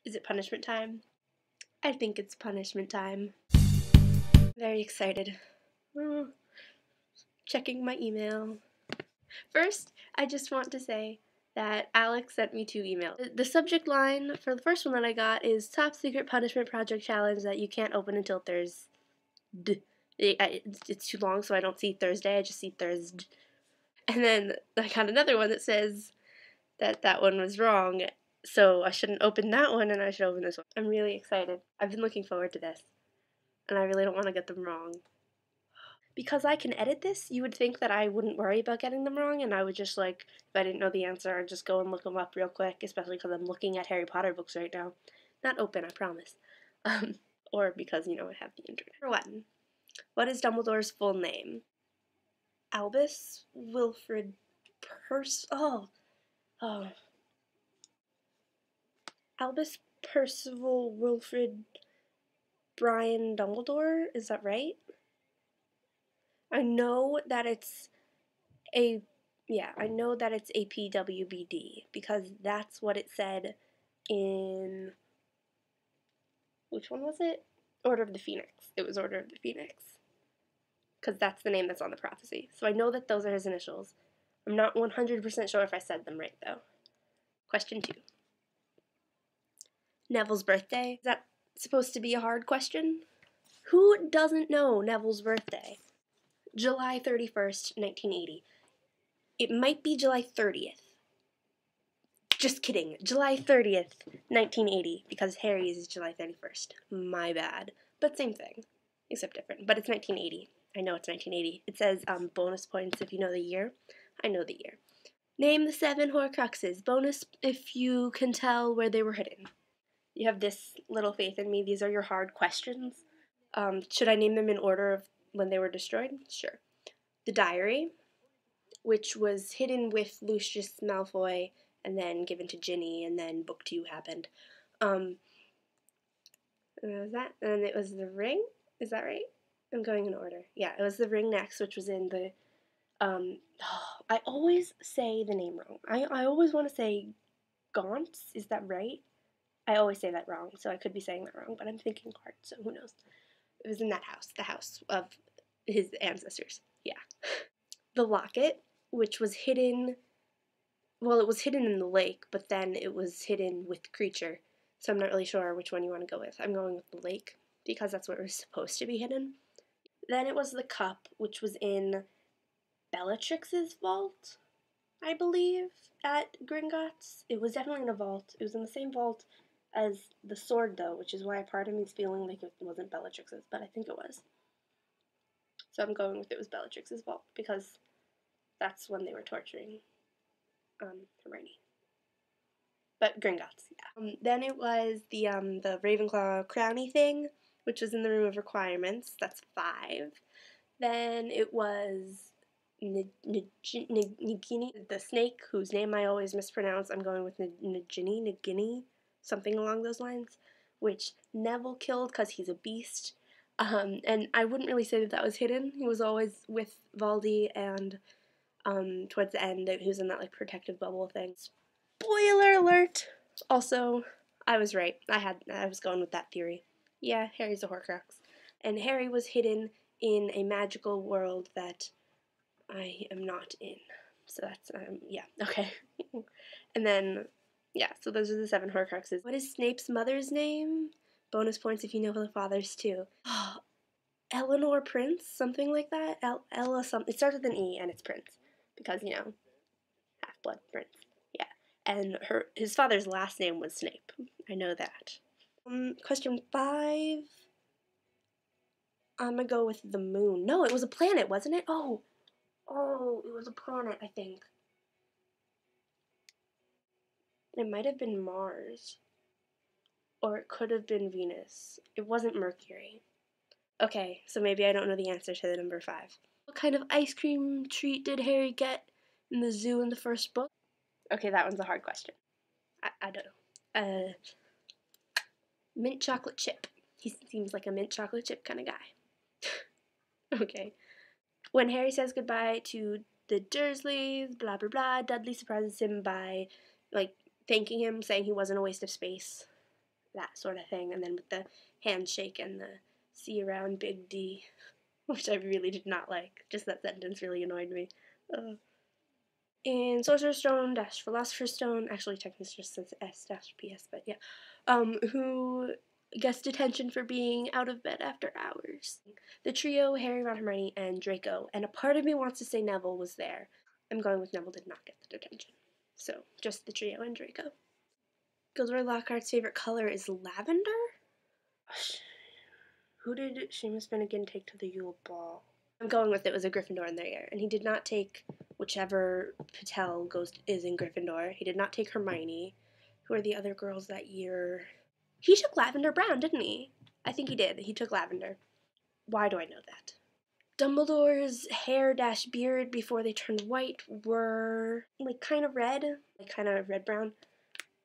Is it punishment time? I think it's punishment time. Very excited. Checking my email. First, I just want to say that Alex sent me 2 emails. The subject line for the first one that I got is Top Secret Punishment Project Challenge that you can't open until Thursday. It's too long, so I don't see Thursday, I just see Thursday. And then I got another one that says that one was wrong, so I shouldn't open that one and I should open this one. I'm really excited. I've been looking forward to this, and I really don't want to get them wrong. Because I can edit this, you would think that I wouldn't worry about getting them wrong, and I would just, like, if I didn't know the answer, I'd just go and look them up real quick, especially because I'm looking at Harry Potter books right now. Not open, I promise. Or because, you know, I have the internet. For one, what is Dumbledore's full name? Albus Wilfrid Albus Percival Wilfrid Brian Dumbledore? Is that right? I know that it's a PWBD because that's what it said in, which one was it? Order of the Phoenix. It was Order of the Phoenix. Because that's the name that's on the prophecy. So I know that those are his initials. I'm not 100% sure if I said them right, though. Question 2. Neville's birthday. Is that supposed to be a hard question? Who doesn't know Neville's birthday? July 31st, 1980. It might be July 30th. Just kidding. July 30th, 1980, because Harry's is July 31st. My bad. But same thing, except different. But it's 1980. I know it's 1980. It says bonus points if you know the year. I know the year. Name the 7 Horcruxes. Bonus if you can tell where they were hidden. You have this little faith in me. These are your hard questions. Should I name them in order of when they were destroyed? Sure. The diary, which was hidden with Lucius Malfoy and then given to Ginny, and then book 2 happened. And it was the ring? Is that right? I'm going in order. Yeah, it was the ring next, which was in the, I always say the name wrong. I always want to say Gaunts, is that right? I always say that wrong, so I could be saying that wrong, but I'm thinking hard, so who knows. It was in that house, the house of his ancestors, yeah. The locket, which was hidden, well, it was hidden in the lake, but then it was hidden with Creature, so I'm not really sure which one you want to go with. I'm going with the lake, because that's where it was supposed to be hidden. Then it was the cup, which was in Bellatrix's vault, I believe, at Gringotts. It was definitely in a vault. It was in the same vault as the sword, though, which is why part of me is feeling like it wasn't Bellatrix's, but I think it was. So I'm going with it was Bellatrix's vault, because that's when they were torturing Hermione. But Gringotts, yeah. Then it was the Ravenclaw crowny thing, which was in the room of requirements. That's 5. Then it was Nagini, the snake, whose name I always mispronounce. I'm going with Nagini, something along those lines, which Neville killed because he's a beast. And I wouldn't really say that was hidden. He was always with Valdi, and towards the end, he was in that, like, protective bubble thing. Spoiler alert! Also, I was right. I was going with that theory. Yeah, Harry's a Horcrux. And Harry was hidden in a magical world that I am not in. So that's, yeah, okay. And then, yeah, so those are the 7 Horcruxes. What is Snape's mother's name? Bonus points if you know the father's too. Eleanor Prince? Something like that? Ella something. It starts with an E and it's Prince. Because, you know, half-blood Prince. Yeah. And his father's last name was Snape. I know that. Question 5. I'm gonna go with the moon. No, it was a planet, wasn't it? Oh, it was a planet, I think. It might have been Mars. Or it could have been Venus. It wasn't Mercury. Okay, so maybe I don't know the answer to the number 5. What kind of ice cream treat did Harry get in the zoo in the first book? Okay, that one's a hard question. I don't know. Mint chocolate chip. He seems like a mint chocolate chip kind of guy. Okay. When Harry says goodbye to the Dursleys, blah blah blah, Dudley surprises him by, like, thanking him, saying he wasn't a waste of space. that sort of thing, and then with the handshake and the see you around Big D, which I really did not like. Just that sentence really annoyed me. In Sorcerer's Stone dash Philosopher's Stone, actually technically just says S dash PS, but yeah, who gets detention for being out of bed after hours. The trio, Harry, Ron, Hermione, and Draco, and a part of me wants to say Neville was there. I'm going with Neville did not get the detention. So, just the trio and Draco. Gilderoy Lockhart's favorite color is lavender? Who did Seamus Finnegan take to the Yule Ball? I'm going with it was a Gryffindor in their year, and he did not take whichever Patel is in Gryffindor. He did not take Hermione. Who are the other girls that year? He took Lavender Brown, didn't he? I think he did. He took Lavender. Why do I know that? Dumbledore's hair dash beard before they turned white were like kind of red, like kind of red-brown.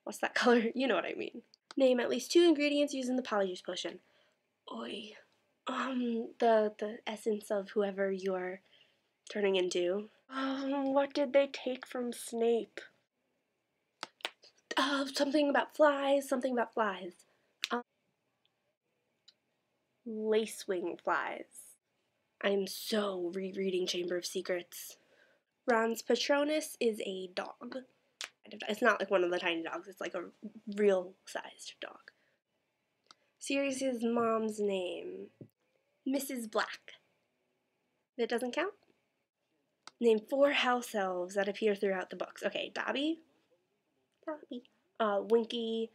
What's that color? You know what I mean. Name at least 2 ingredients used in the Polyjuice Potion. Oi. The essence of whoever you're turning into. What did they take from Snape? Something about flies, Lacewing flies. I'm so rereading Chamber of Secrets. Ron's Patronus is a dog. It's not like one of the tiny dogs, it's like a real-sized dog. Sirius's mom's name. Mrs. Black. That doesn't count? Name 4 house elves that appear throughout the books. Okay, Dobby. Winky,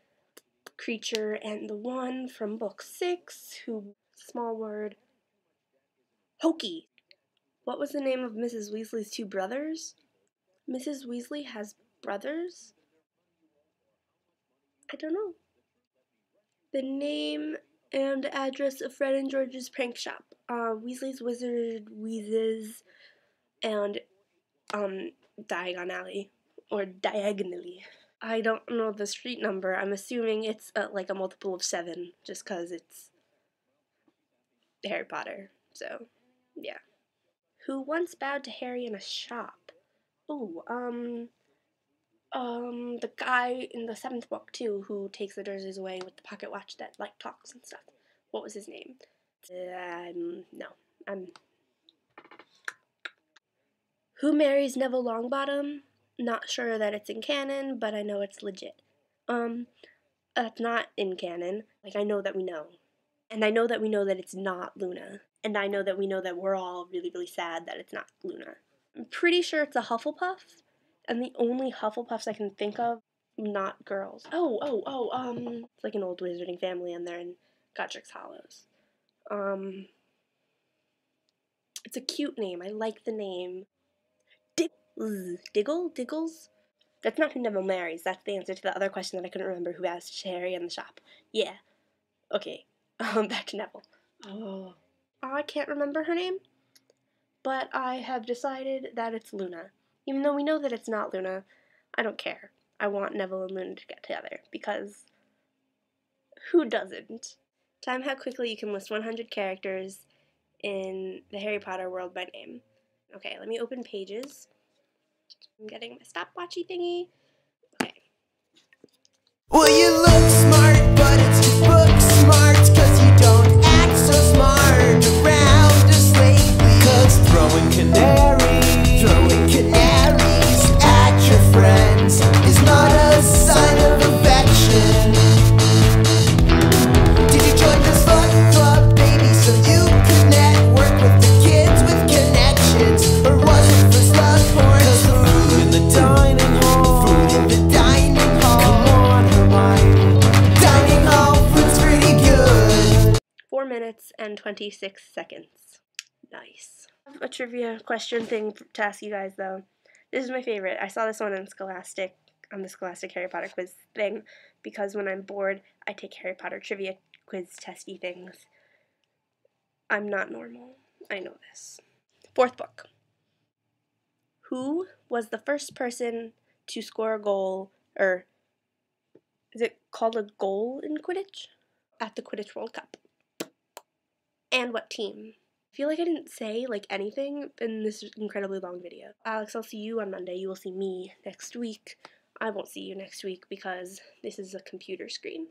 Creature, and the one from book 6 who, small word, Hokey. What was the name of Mrs. Weasley's 2 brothers? Mrs. Weasley has brothers? I don't know. The name and address of Fred and George's prank shop. Weasley's Wizard Wheezes and Diagon Alley, or Diagonally. I don't know the street number. I'm assuming it's like a multiple of 7, just because it's Harry Potter. So, yeah. Who once bowed to Harry in a shop? Ooh, the guy in the 7th book, too, who takes the Dursleys away with the pocket watch that, like, talks and stuff. What was his name? No. Who marries Neville Longbottom? Not sure that it's in canon, but I know it's legit. That's not in canon. Like, I know that we know. And I know that we know that it's not Luna. And I know that we know that we're all really, really sad that it's not Luna. I'm pretty sure it's a Hufflepuff. And the only Hufflepuffs I can think of, not girls. It's like an old wizarding family and they're in Godric's Hollows. It's a cute name. I like the name. Diggles? That's not who Neville marries. That's the answer to the other question that I couldn't remember who asked Harry in the shop. Yeah. Okay. Back to Neville. Oh. I can't remember her name, but I have decided that it's Luna. Even though we know that it's not Luna, I don't care. I want Neville and Luna to get together, because who doesn't? Time how quickly you can list 100 characters in the Harry Potter world by name. Okay, let me open Pages. I'm getting my stopwatchy thingy. Okay. Well, you look smart, but it's just book smart, cause you don't act so smart around us lately. Cause throwing canaries at your friends is not a sign of affection. Did you join the Slut Club, baby, so you could network with the kids with connections? Or was it for slut porn? Cause the food in the dining hall, come on, Hermione, dining hall food's pretty good. 4 minutes and 26 seconds. Nice. I have a trivia question thing to ask you guys, though. This is my favorite. I saw this one in Scholastic, on the Scholastic Harry Potter quiz thing, because when I'm bored, I take Harry Potter trivia quiz testy things. I'm not normal. I know this. 4th book. Who was the first person to score a goal, or is it called a goal in Quidditch? At the Quidditch World Cup. And what team? I feel like I didn't say, like, anything in this incredibly long video. Alex, I'll see you on Monday. You will see me next week. I won't see you next week because this is a computer screen.